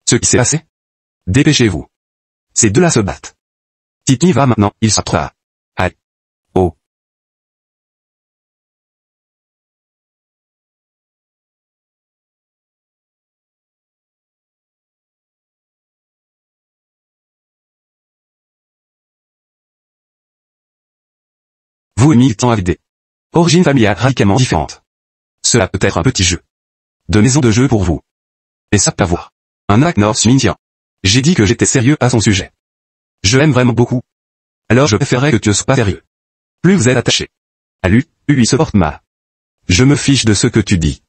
Ce qui s'est passé? Dépêchez-vous. Ces deux-là se battent. Si tu y vas maintenant, il s'attrape. Allez. Oh. Vous et Ming Tian avez des origines familiales radicalement différentes. Cela peut être un petit jeu de maison de jeu pour vous. Et ça peut avoir un acte nord sur Ming Tian. J'ai dit que j'étais sérieux à son sujet. Je l'aime vraiment beaucoup. Alors je préférerais que tu ne sois pas sérieux. Plus vous êtes attaché à lui, plus il se porte mal. Je me fiche de ce que tu dis.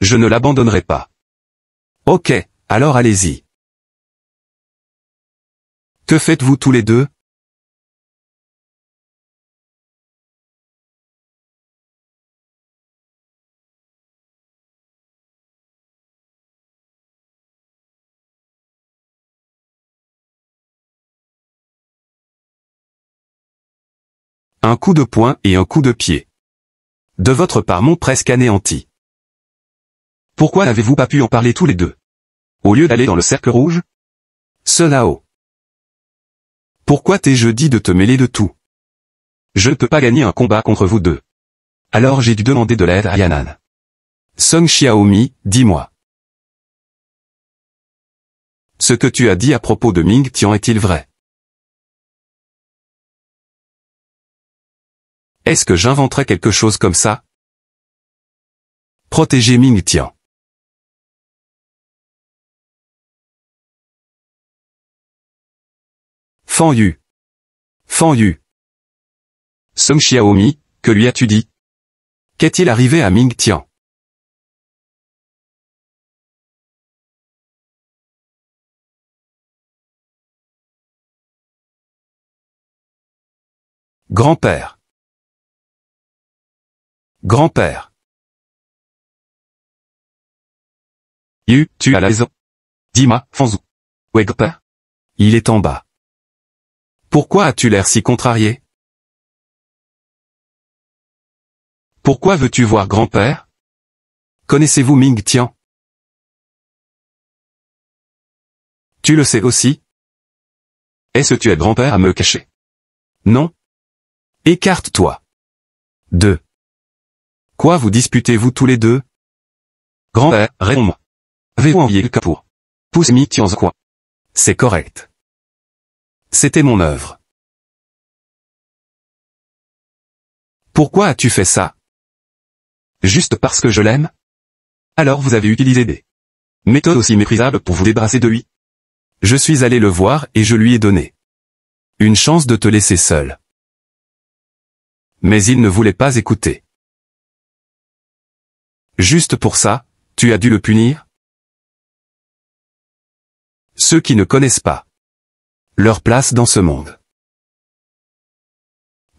Je ne l'abandonnerai pas. Ok, alors allez-y. Que faites-vous tous les deux? Un coup de poing et un coup de pied. De votre part mon presque anéanti. Pourquoi n'avez-vous pas pu en parler tous les deux? Au lieu d'aller dans le cercle rouge? Ce là-haut. Pourquoi t'ai-je dit de te mêler de tout? Je ne peux pas gagner un combat contre vous deux. Alors j'ai dû demander de l'aide à Yan'an. Song Xiaomi, dis-moi. Ce que tu as dit à propos de Ming Tian est-il vrai? Est-ce que j'inventerais quelque chose comme ça? Protéger Ming Tian. Fan Yu. Fan Yu. Song Xiaomi, que lui as-tu dit? Qu'est-il arrivé à Ming Tian? Grand-père. Grand-père. Yu, tu as la raison. Dis-moi, Fanzou. Où est grand-père? Il est en bas. Pourquoi as-tu l'air si contrarié? Pourquoi veux-tu voir grand-père? Connaissez-vous Ming Tian? Tu le sais aussi? Est-ce que tu es grand-père à me cacher? Non? Écarte-toi. 2. Quoi vous disputez-vous tous les deux? Grand-père, réponds-moi. Avez-vous envié quelqu'un pour pousser Ming Tian quoi? C'est correct. C'était mon œuvre. Pourquoi as-tu fait ça? Juste parce que je l'aime? Alors vous avez utilisé des méthodes aussi méprisables pour vous débarrasser de lui? Je suis allé le voir et je lui ai donné une chance de te laisser seul. Mais il ne voulait pas écouter. Juste pour ça, tu as dû le punir? Ceux qui ne connaissent pas leur place dans ce monde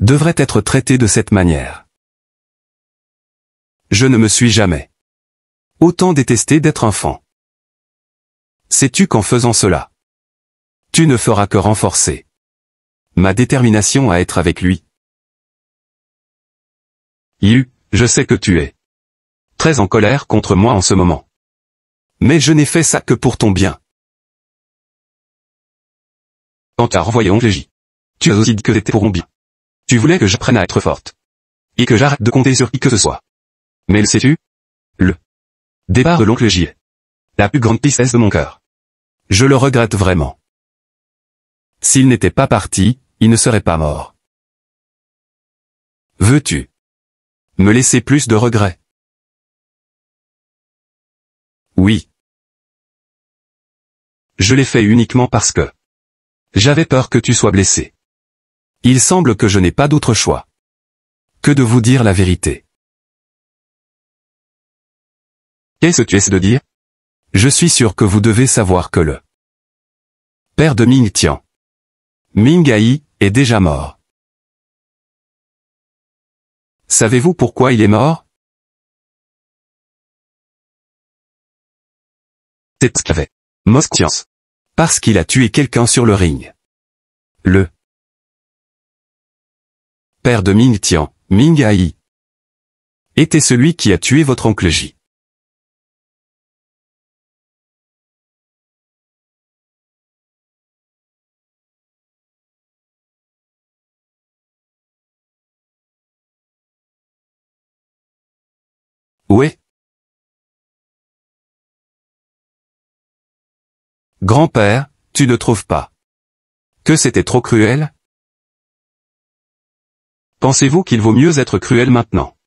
devraient être traités de cette manière. Je ne me suis jamais autant détesté d'être enfant. Sais-tu qu'en faisant cela, tu ne feras que renforcer ma détermination à être avec lui? Yu, je sais que tu es très en colère contre moi en ce moment. Mais je n'ai fait ça que pour ton bien. Quand tu as renvoyé Oncle J, tu as aussi dit que c'était pour mon bien. Tu voulais que j'apprenne à être forte. Et que j'arrête de compter sur qui que ce soit. Mais le sais-tu? Le départ de l'oncle J est la plus grande tristesse de mon cœur. Je le regrette vraiment. S'il n'était pas parti, il ne serait pas mort. Veux-tu me laisser plus de regrets? Oui. Je l'ai fait uniquement parce que j'avais peur que tu sois blessé. Il semble que je n'ai pas d'autre choix que de vous dire la vérité. Qu'est-ce que tu essaies de dire? Je suis sûr que vous devez savoir que le père de Ming Tian, Ming Ai, est déjà mort. Savez-vous pourquoi il est mort? C'est ce qu'avait conscience. Parce qu'il a tué quelqu'un sur le ring. Le père de Ming Tian, Ming Ai, était celui qui a tué votre oncle J. Où est? Grand-père, tu ne trouves pas que c'était trop cruel? Pensez-vous qu'il vaut mieux être cruel maintenant?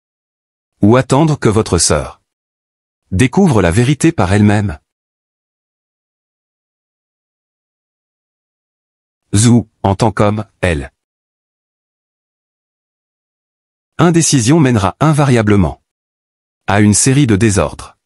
Ou attendre que votre sœur découvre la vérité par elle-même? Zou, en tant qu'homme, elle. Indécision mènera invariablement à une série de désordres.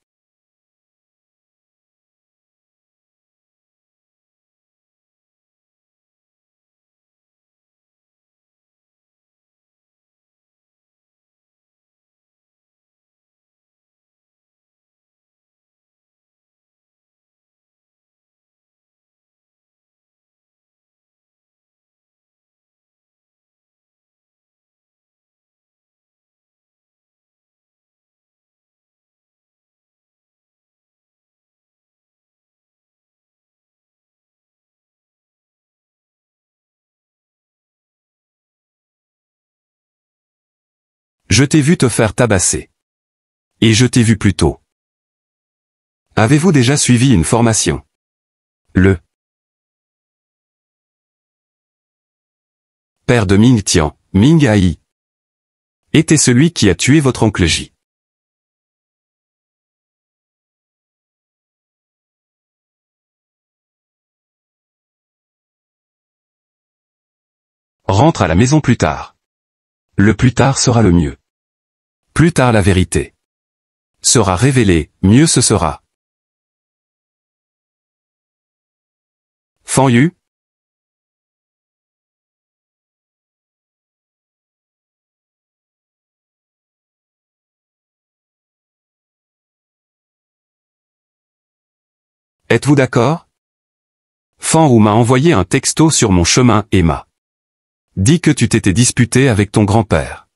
Je t'ai vu te faire tabasser. Et je t'ai vu plus tôt. Avez-vous déjà suivi une formation? Le père de Ming Tian, Ming Ai, était celui qui a tué votre oncle J. Rentre à la maison plus tard. Le plus tard sera le mieux. Plus tard la vérité sera révélée, mieux ce sera. Fan Yu? Êtes-vous d'accord? Fan Wu m'a envoyé un texto sur mon chemin et m'a dit que tu t'étais disputé avec ton grand-père.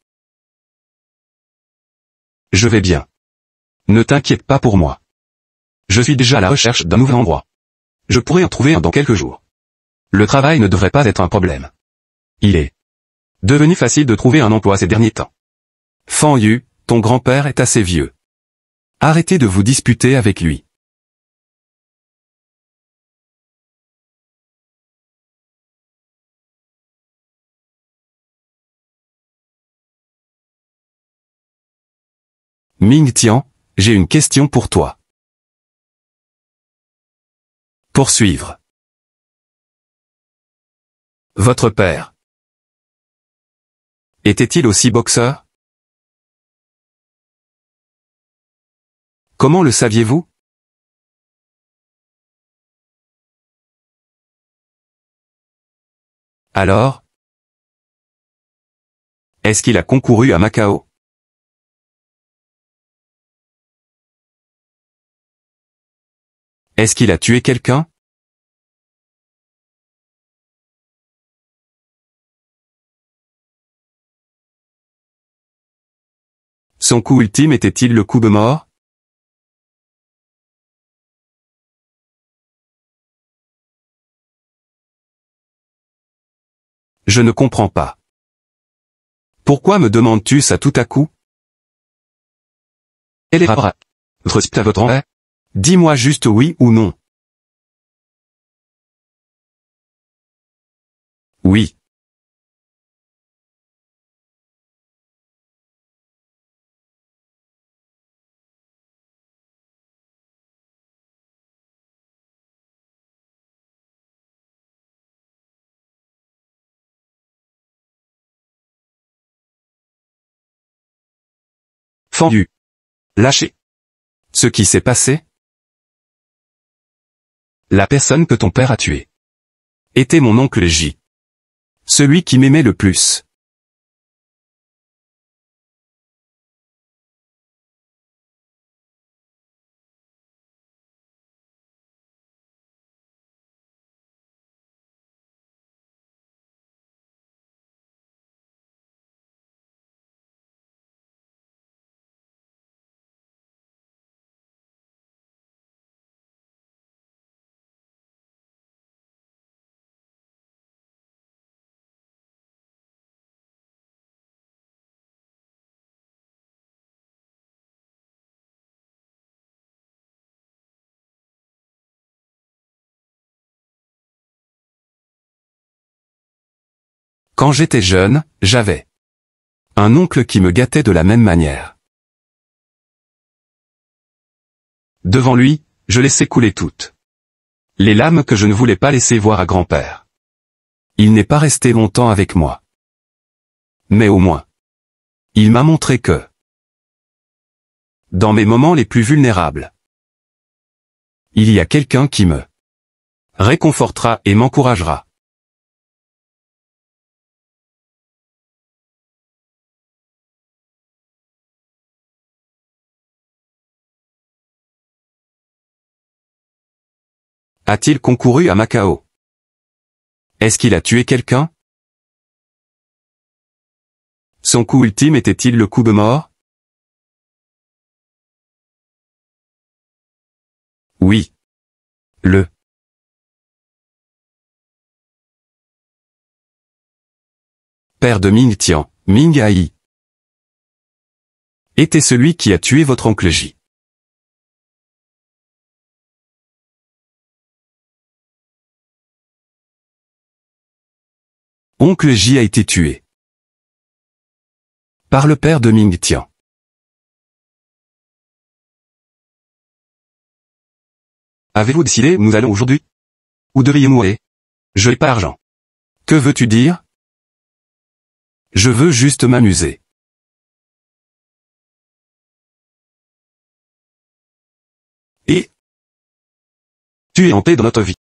Je vais bien. Ne t'inquiète pas pour moi. Je suis déjà à la recherche d'un nouvel endroit. Je pourrais en trouver un dans quelques jours. Le travail ne devrait pas être un problème. Il est devenu facile de trouver un emploi ces derniers temps. Fan Yu, ton grand-père est assez vieux. Arrêtez de vous disputer avec lui. Ming Tian, j'ai une question pour toi. Poursuivre. Votre père était-il aussi boxeur? Comment le saviez-vous? Alors? Est-ce qu'il a concouru à Macao? Est-ce qu'il a tué quelqu'un? Son coup ultime était-il le coup de mort? Je ne comprends pas. Pourquoi me demandes-tu ça tout à coup? Elle est rare. Votre site à votre envers? Dis-moi juste oui ou non. Oui. Fendu. Lâché. Ce qui s'est passé? La personne que ton père a tuée était mon oncle J. Celui qui m'aimait le plus. Quand j'étais jeune, j'avais un oncle qui me gâtait de la même manière. Devant lui, je laissais couler toutes les larmes que je ne voulais pas laisser voir à grand-père. Il n'est pas resté longtemps avec moi. Mais au moins, il m'a montré que, dans mes moments les plus vulnérables, il y a quelqu'un qui me réconfortera et m'encouragera. A-t-il concouru à Macao? Est-ce qu'il a tué quelqu'un? Son coup ultime était-il le coup de mort? Oui. Le père de Ming Tian, Ming Ai, était celui qui a tué votre oncle J. Oncle J a été tué par le père de Ming Tian. Avez-vous décidé où nous allons aujourd'hui? Où devriez-nous aller? Je n'ai pas d'argent. Que veux-tu dire? Je veux juste m'amuser. Et tu es en paix dans notre vie.